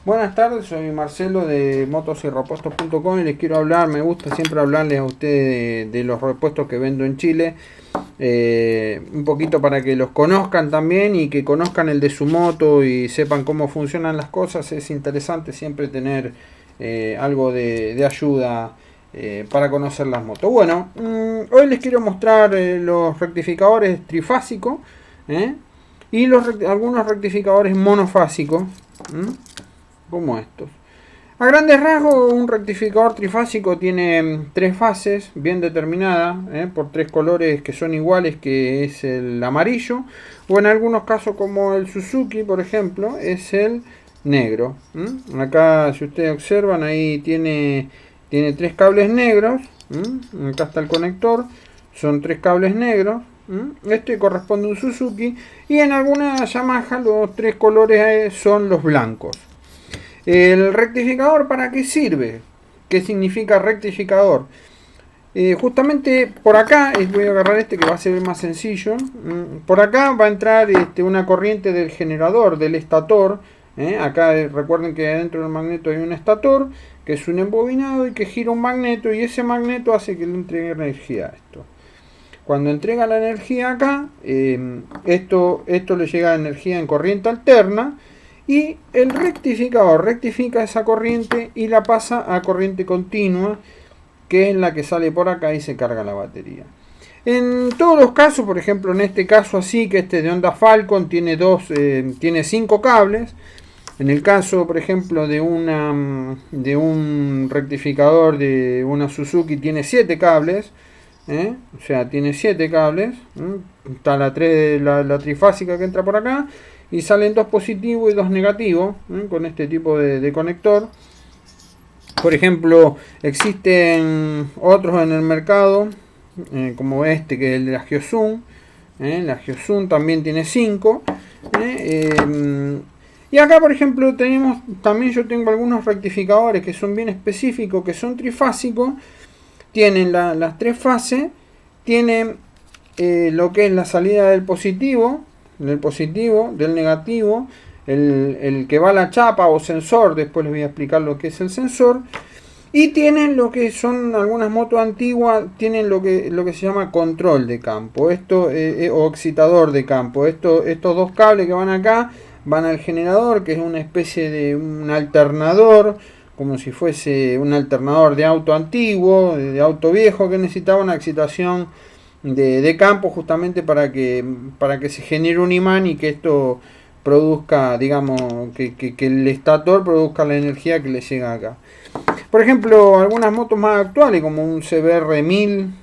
Buenas tardes, soy Marcelo de motosyrepuestos.com y les quiero hablar, me gusta siempre hablarles a ustedes de los repuestos que vendo en Chile, un poquito para que los conozcan también y que conozcan el de su moto y sepan cómo funcionan las cosas. Es interesante siempre tener algo de ayuda para conocer las motos. Bueno, hoy les quiero mostrar los rectificadores trifásicos y algunos rectificadores monofásicos. Como estos. A grandes rasgos, un rectificador trifásico tiene tres fases bien determinadas por tres colores que son iguales, que es el amarillo, o en algunos casos como el Suzuki, por ejemplo, es el negro. Acá, si ustedes observan, ahí tiene tres cables negros. Acá está el conector, son tres cables negros. Este corresponde a un Suzuki, y en algunas Yamaha los tres colores son los blancos. ¿El rectificador para qué sirve? ¿Qué significa rectificador? Justamente por acá, voy a agarrar este que va a ser más sencillo. Por acá va a entrar una corriente del generador, del estator. Acá recuerden que dentro del magneto hay un estator, que es un embobinado y que gira un magneto, y ese magneto hace que le entregue energía a esto. Cuando entrega la energía acá, esto le llega energía en corriente alterna, y el rectificador rectifica esa corriente y la pasa a corriente continua, que es la que sale por acá y se carga la batería. En todos los casos, por ejemplo en este caso así, que este de Honda Falcon tiene tiene 5 cables. En el caso, por ejemplo, de un rectificador de una Suzuki tiene 7 cables. O sea, tiene 7 cables. Está la trifásica que entra por acá, y salen 2 positivos y 2 negativos con este tipo de conector. Por ejemplo, existen otros en el mercado, como este, que es el de la Hyosung. La Hyosung también tiene 5. Y acá, por ejemplo, yo tengo algunos rectificadores que son bien específicos, que son trifásicos. Tienen las tres fases, tienen lo que es la salida del positivo, del negativo, el que va a la chapa o sensor. Después les voy a explicar lo que es el sensor. Y tienen lo que son algunas motos antiguas, tienen lo que se llama control de campo, o excitador de campo. Estos dos cables que van acá van al generador, que es una especie de un alternador, como si fuese un alternador de auto antiguo, de auto viejo, que necesitaba una excitación de campo, justamente para que se genere un imán y que esto produzca, digamos, que el estator produzca la energía que le llega acá. Por ejemplo, algunas motos más actuales, como un CBR 1000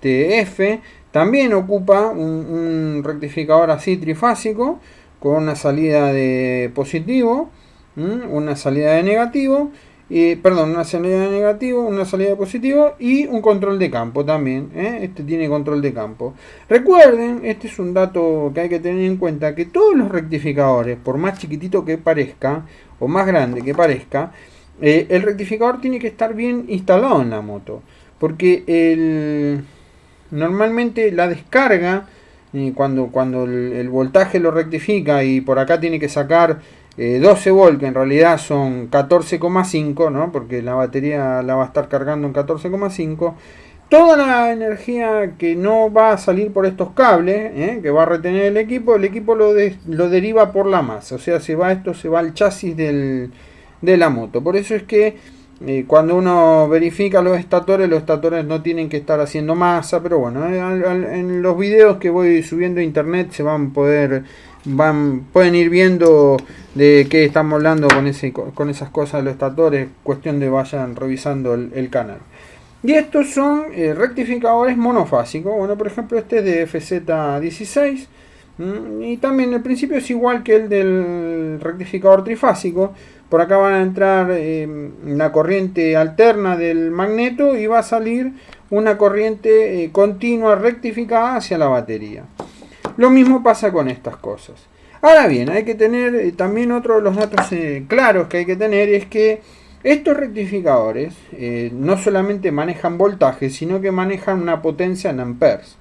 F, también ocupa un rectificador así trifásico, con una salida de positivo, una salida de negativo, una salida de negativo, una salida de positivo y un control de campo también. Este tiene control de campo. Recuerden, este es un dato que hay que tener en cuenta, que todos los rectificadores, por más chiquitito que parezca o más grande que parezca, el rectificador tiene que estar bien instalado en la moto, porque normalmente la descarga, cuando el voltaje lo rectifica, y por acá tiene que sacar 12 volt, que en realidad son 14,5, ¿no? Porque la batería la va a estar cargando en 14,5. Toda la energía que no va a salir por estos cables, que va a retener el equipo lo deriva por la masa. O sea, se va al chasis de la moto. Por eso es que cuando uno verifica los estatores no tienen que estar haciendo masa. Pero bueno, en los videos que voy subiendo a internet pueden ir viendo de qué estamos hablando con esas cosas de los estatores. Cuestión de vayan revisando el canal. Y estos son rectificadores monofásicos. Bueno, por ejemplo, este es de FZ16. Y también el principio es igual que el del rectificador trifásico. Por acá van a entrar la corriente alterna del magneto, y va a salir una corriente continua rectificada hacia la batería. Lo mismo pasa con estas cosas. Ahora bien, hay que tener también otro de los datos claros que hay que tener, es que estos rectificadores no solamente manejan voltaje, sino que manejan una potencia en amperes.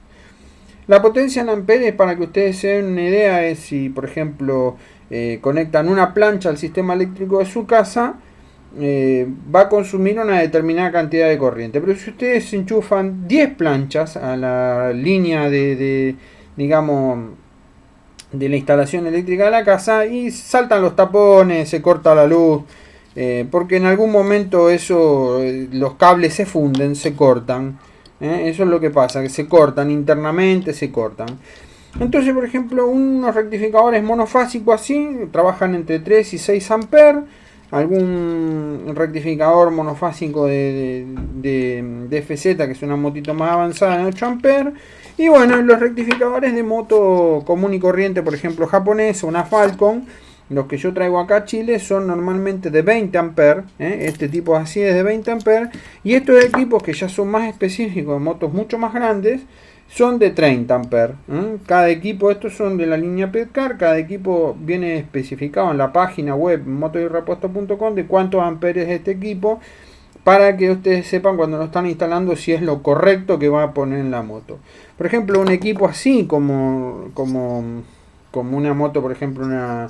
La potencia en amperes, para que ustedes se den una idea, es si, por ejemplo, conectan una plancha al sistema eléctrico de su casa, va a consumir una determinada cantidad de corriente. Pero si ustedes enchufan 10 planchas a la línea digamos, de la instalación eléctrica de la casa, y saltan los tapones, se corta la luz, porque en algún momento los cables se funden, se cortan. Eso es lo que pasa, que se cortan internamente, se cortan. Entonces, por ejemplo, unos rectificadores monofásicos así trabajan entre 3 y 6 amperes. Algún rectificador monofásico de FZ, que es una motito más avanzada, en 8 amperes. Y bueno, los rectificadores de moto común y corriente, por ejemplo japonesa, una Falcon, los que yo traigo acá a Chile, son normalmente de 20 amperes. Este tipo así es de 20 amperes. Y estos equipos, que ya son más específicos, de motos mucho más grandes, son de 30 amperes. Cada equipo, estos son de la línea Petcar, cada equipo viene especificado en la página web motoyrepuesto.com de cuántos amperes es este equipo, para que ustedes sepan cuando lo están instalando si es lo correcto que va a poner en la moto. Por ejemplo, un equipo así como una moto, por ejemplo una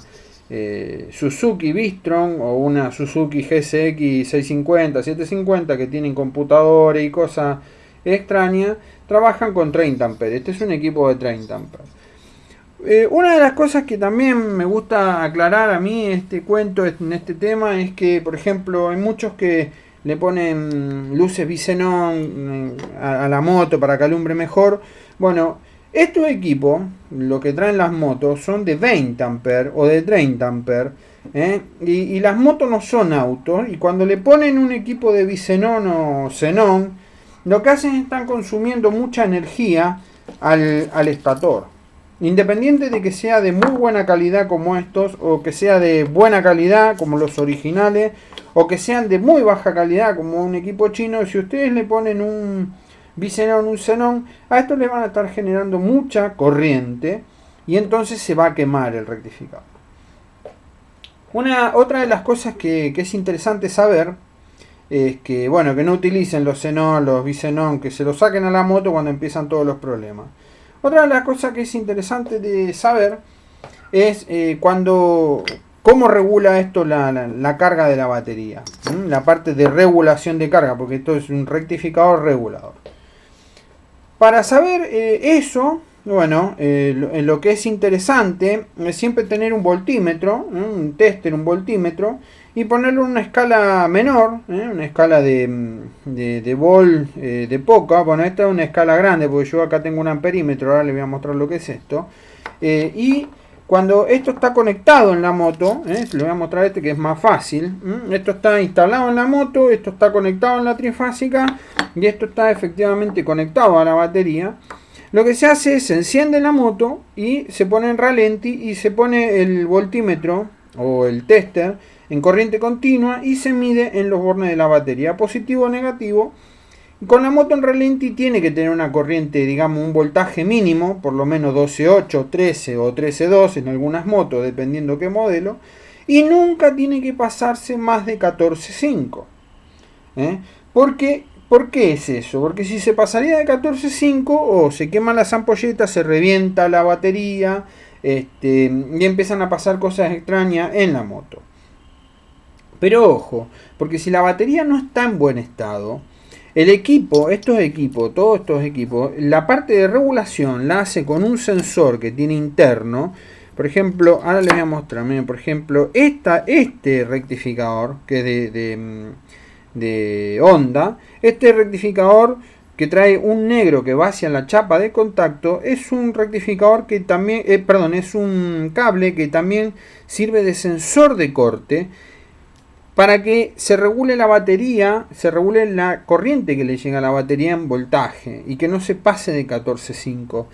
Suzuki Bistron o una Suzuki GSX 650, 750, que tienen computadores y cosas extrañas, trabajan con 30 amperes. Este es un equipo de 30 amperes. Una de las cosas que también me gusta aclarar a mí en este tema es que, por ejemplo, hay muchos que le ponen luces bisenón a la moto para que alumbre mejor. Bueno, estos equipos, lo que traen las motos, son de 20 amperes o de 30 amperes. Y las motos no son autos, y cuando le ponen un equipo de bisenón o xenón, lo que hacen es están consumiendo mucha energía al estator. Independiente de que sea de muy buena calidad como estos, o que sea de buena calidad como los originales, o que sean de muy baja calidad como un equipo chino, si ustedes le ponen un bisenón, un xenón, a estos le van a estar generando mucha corriente, y entonces se va a quemar el rectificador. Otra de las cosas que es interesante saber es que, bueno, que no utilicen los xenón, los bisenón, que se los saquen a la moto cuando empiezan todos los problemas. Otra de las cosas que es interesante de saber es cómo regula esto la carga de la batería. La parte de regulación de carga, porque esto es un rectificador regulador. Para saber eso, bueno, lo que es interesante es siempre tener un voltímetro, un tester, un voltímetro, y ponerlo en una escala menor, una escala de volt de poca. Bueno, esta es una escala grande, porque yo acá tengo un amperímetro, ahora les voy a mostrar lo que es esto. Y cuando esto está conectado en la moto, les voy a mostrar que es más fácil. Esto está instalado en la moto, esto está conectado en la trifásica, y esto está efectivamente conectado a la batería. Lo que se hace es, se enciende la moto y se pone en ralenti, y se pone el voltímetro o el tester en corriente continua, y se mide en los bornes de la batería, positivo o negativo. Con la moto en ralenti tiene que tener una corriente, digamos, un voltaje mínimo, por lo menos 12.8, 13 o 13.2 en algunas motos, dependiendo qué modelo, y nunca tiene que pasarse más de 14.5. ¿Por qué es eso? Porque si se pasaría de 14.5, se queman las ampolletas, se revienta la batería, y empiezan a pasar cosas extrañas en la moto. Pero ojo, porque si la batería no está en buen estado, el equipo, todos estos equipos, la parte de regulación la hace con un sensor que tiene interno. Por ejemplo, ahora les voy a mostrar, miren, por ejemplo, este rectificador que es de Honda, este rectificador que trae un negro que va hacia la chapa de contacto, es un rectificador que también, es un cable que también sirve de sensor de corte, para que se regule la batería, se regule la corriente que le llega a la batería en voltaje, y que no se pase de 14.5.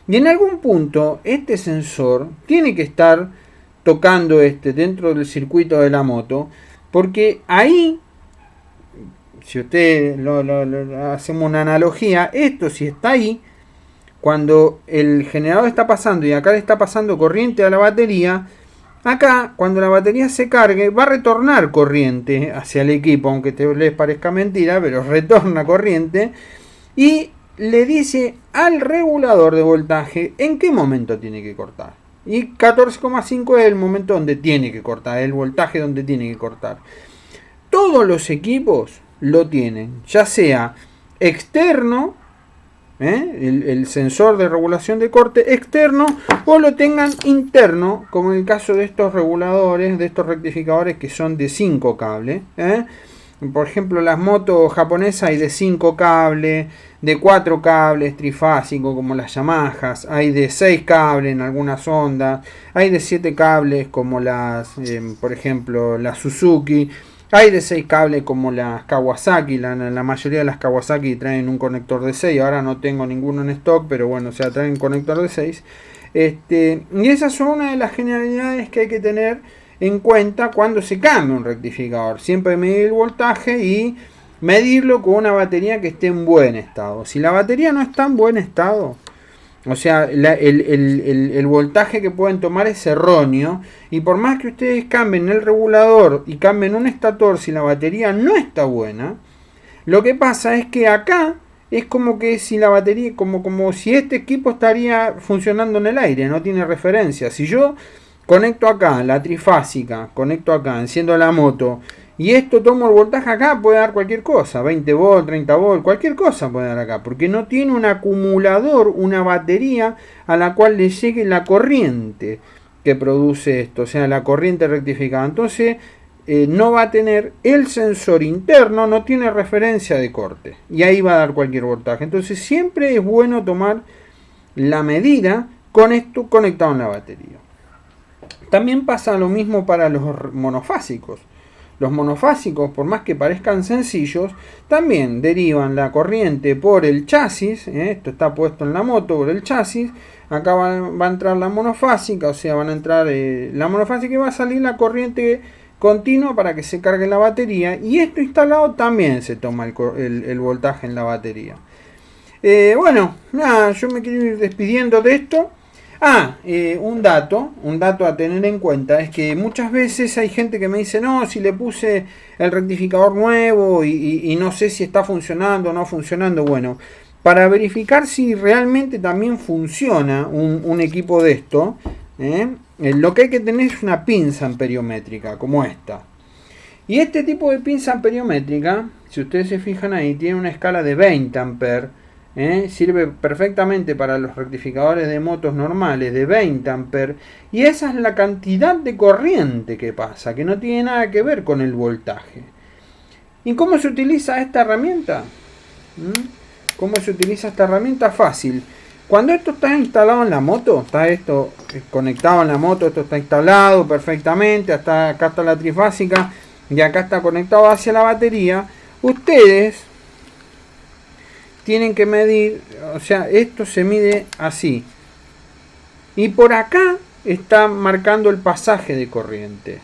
Y en algún punto este sensor tiene que estar tocando dentro del circuito de la moto, porque ahí, si usted hacemos una analogía, esto si está ahí, cuando el generador está pasando y acá le está pasando corriente a la batería, acá cuando la batería se cargue va a retornar corriente hacia el equipo, aunque les parezca mentira, pero retorna corriente, y le dice al regulador de voltaje en qué momento tiene que cortar. Y 14,5 es el momento donde tiene que cortar, el voltaje donde tiene que cortar. Todos los equipos lo tienen, ya sea externo, el sensor de regulación de corte externo, o lo tengan interno, como en el caso de estos reguladores, de estos rectificadores que son de 5 cables. Por ejemplo, las motos japonesas hay de 5 cables, de 4 cables trifásicos como las Yamahas, hay de 6 cables en algunas ondas, hay de 7 cables como las, por ejemplo, las Suzuki, hay de 6 cables como las Kawasaki, la mayoría de las Kawasaki traen un conector de 6, ahora no tengo ninguno en stock, pero bueno, o sea, traen un conector de 6. Y esas son una de las generalidades que hay que tener en cuenta cuando se cambia un rectificador. Siempre medir el voltaje y medirlo con una batería que esté en buen estado. Si la batería no está en buen estado, o sea, el voltaje que pueden tomar es erróneo, y por más que ustedes cambien el regulador y cambien un estator, si la batería no está buena, lo que pasa es que acá es como que si la batería, como si este equipo estaría funcionando en el aire, no tiene referencia. Si yo conecto acá la trifásica, conecto acá, enciendo la moto, y esto tomo el voltaje acá, puede dar cualquier cosa, 20 volt, 30 volt, cualquier cosa puede dar acá, porque no tiene un acumulador, una batería a la cual le llegue la corriente que produce esto, o sea, la corriente rectificada. Entonces, no va a tener el sensor interno, no tiene referencia de corte, y ahí va a dar cualquier voltaje. Entonces, siempre es bueno tomar la medida con esto conectado en la batería. También pasa lo mismo para los monofásicos. Los monofásicos, por más que parezcan sencillos, también derivan la corriente por el chasis. Esto está puesto en la moto por el chasis. Acá va a entrar la monofásica, o sea, van a entrar la monofásica y va a salir la corriente continua para que se cargue la batería. Y esto instalado también se toma el voltaje en la batería. Bueno, nada, yo me quiero ir despidiendo de esto. Un dato a tener en cuenta es que muchas veces hay gente que me dice, no, si le puse el rectificador nuevo y no sé si está funcionando o no funcionando. Bueno, para verificar si realmente también funciona un equipo de esto, lo que hay que tener es una pinza amperiométrica como esta. Y este tipo de pinza amperiométrica, si ustedes se fijan ahí, tiene una escala de 20 amperes. Sirve perfectamente para los rectificadores de motos normales de 20 amperes, y esa es la cantidad de corriente que pasa, que no tiene nada que ver con el voltaje. ¿Y cómo se utiliza esta herramienta? ¿Cómo se utiliza esta herramienta? Fácil. Cuando esto está instalado en la moto, está esto conectado en la moto, esto está instalado perfectamente, acá está la trifásica y acá está conectado hacia la batería, ustedes tienen que medir, o sea, esto se mide así. Y por acá está marcando el pasaje de corriente.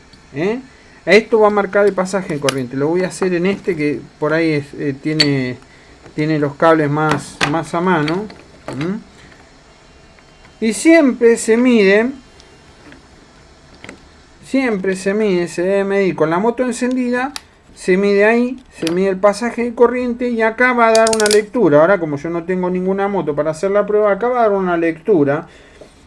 Esto va a marcar el pasaje de corriente. Lo voy a hacer en este que por ahí tiene los cables más a mano. Y siempre se mide, se debe medir con la moto encendida. Se mide ahí, se mide el pasaje de corriente y acá va a dar una lectura. Ahora, como yo no tengo ninguna moto para hacer la prueba, acá va a dar una lectura.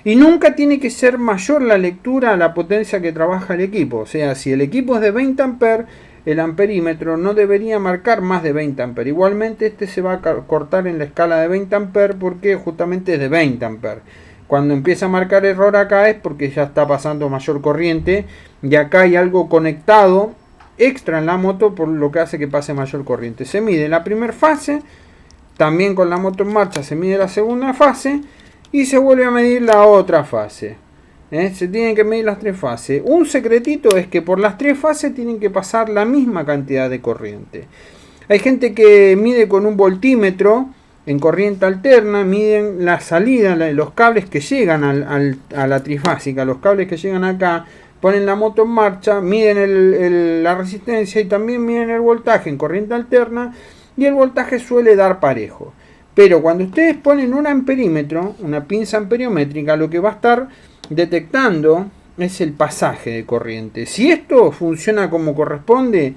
Y nunca tiene que ser mayor la lectura a la potencia que trabaja el equipo. O sea, si el equipo es de 20 amperes, el amperímetro no debería marcar más de 20 amperes. Igualmente este se va a cortar en la escala de 20 amperes porque justamente es de 20 amperes. Cuando empieza a marcar error acá es porque ya está pasando mayor corriente y acá hay algo conectado extra en la moto, por lo que hace que pase mayor corriente. Se mide la primera fase, también con la moto en marcha se mide la segunda fase y se vuelve a medir la otra fase. Se tienen que medir las 3 fases. Un secretito es que por las 3 fases tienen que pasar la misma cantidad de corriente. Hay gente que mide con un voltímetro en corriente alterna, miden la salida, los cables que llegan a la trifásica, los cables que llegan acá, ponen la moto en marcha, miden la resistencia y también miden el voltaje en corriente alterna, y el voltaje suele dar parejo. Pero cuando ustedes ponen un amperímetro, una pinza amperiométrica, lo que va a estar detectando es el pasaje de corriente. Si esto funciona como corresponde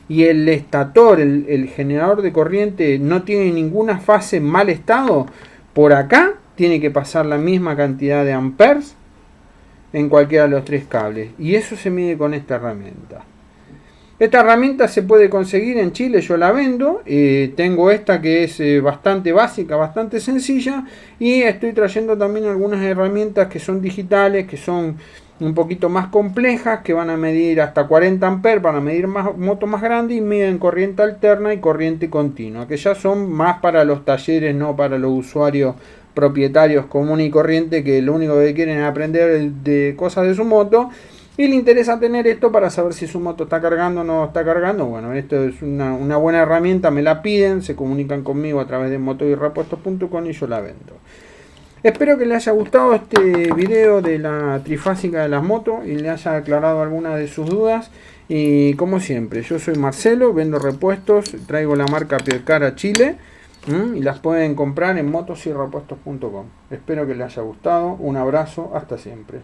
y el estator, el generador de corriente, no tiene ninguna fase en mal estado, por acá tiene que pasar la misma cantidad de amperes en cualquiera de los 3 cables. Y eso se mide con esta herramienta. Esta herramienta se puede conseguir en Chile, yo la vendo. Tengo esta que es bastante básica, bastante sencilla. Y estoy trayendo también algunas herramientas que son digitales, que son un poquito más complejas, que van a medir hasta 40 amperes, van a medir motos más grandes y miden corriente alterna y corriente continua, que ya son más para los talleres, no para los usuarios propietarios comunes y corrientes, que lo único que quieren es aprender de cosas de su moto y le interesa tener esto para saber si su moto está cargando o no está cargando. Bueno, esto es una buena herramienta, me la piden, se comunican conmigo a través de motoyrepuestos.com y yo la vendo. Espero que les haya gustado este video de la trifásica de las motos y le haya aclarado algunas de sus dudas. Y como siempre, yo soy Marcelo, vendo repuestos, traigo la marca Piercar a Chile y las pueden comprar en motosyrepuestos.com. Espero que les haya gustado, un abrazo, hasta siempre.